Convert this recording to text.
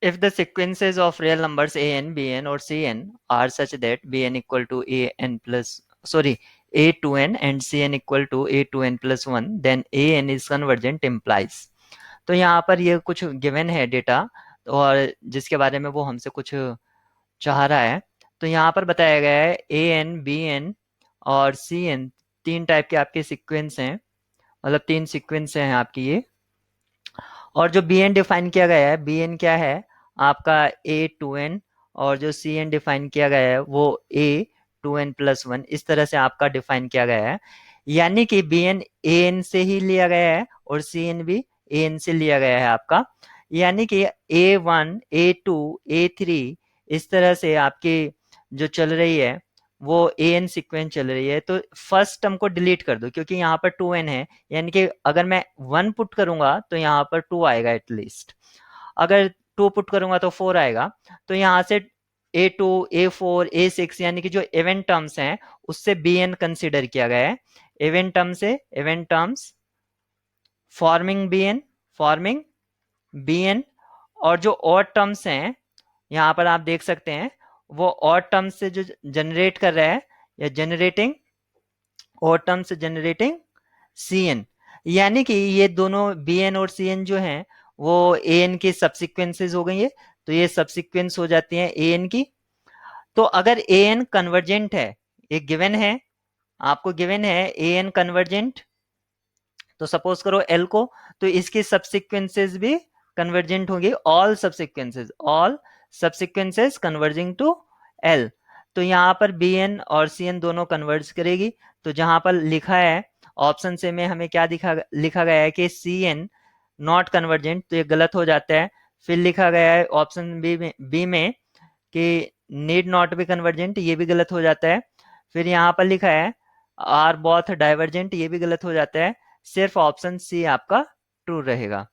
if the sequences of real numbers a n, b n or c n are such that b n equal to a n plus sorry a to n and c n equal to a to n plus 1, then a n is convergent implies। तो यहाँ पर ये कुछ given है data, और जिसके बारे में वो हमसे कुछ चाह रहा है। तो यहाँ पर बताया गया है ए एन, बी एन और सी एन तीन टाइप के आपके सीक्वेंस हैं, मतलब तीन सीक्वेंस हैं आपकी ये। और जो बी एन डिफाइन किया गया है, बी एन क्या है आपका ए टू एन, और जो सी एन डिफाइन किया गया है वो ए टू एन प्लस वन, इस तरह से आपका डिफाइन किया गया है। यानी कि बी एन ए एन से ही लिया गया है और सी एन भी ए एन से लिया गया है आपका। यानी कि A one, A two, A three, इस तरह से आपकी जो चल रही है वो ए एन सिक्वेंस चल रही है। तो फर्स्ट टर्म को डिलीट कर दो क्योंकि यहाँ पर टू एन है, यानी कि अगर मैं वन पुट करूंगा तो यहाँ पर टू आएगा एटलीस्ट, अगर टू पुट करूंगा तो फोर आएगा। तो यहाँ से A two, A four, A six, यानी कि जो इवेंट टर्म्स हैं उससे बी एन कंसिडर किया गया है। इवेंट टर्म से event terms forming B N, forming B N. और जो और टर्म्स हैं यहाँ पर आप देख सकते हैं, वो और टर्म्स से जो जनरेट कर रहा है या जनरेटिंग और टर्म्स जनरेटिंग सी एन। यानी कि ये दोनों बी एन और सी एन जो हैं वो ए एन की सबसिक्वेंसेज हो गई है। तो ये सबसिक्वेंस हो जाती हैं ए एन की। तो अगर ए एन कन्वर्जेंट है, ये गिवन है, आपको गिवन है ए एन कन्वर्जेंट, तो सपोज करो एल को, तो इसकी सबसिक्वेंसेज भी कन्वर्जेंट होंगी, ऑल सबसिक्वेंसेज कन्वर्जिंग टू एल। तो यहाँ पर बी एन और सी एन दोनों कन्वर्ज करेगी। तो जहां पर लिखा है ऑप्शन से में हमें क्या लिखा गया है कि सी एन नॉट कन्वर्जेंट, तो ये गलत हो जाता है। फिर लिखा गया है ऑप्शन बी में कि नीड नॉट बी कन्वर्जेंट, ये भी गलत हो जाता है। फिर यहाँ पर लिखा है आर बोथ डाइवर्जेंट, ये भी गलत हो जाता है। सिर्फ ऑप्शन सी आपका ट्रू रहेगा।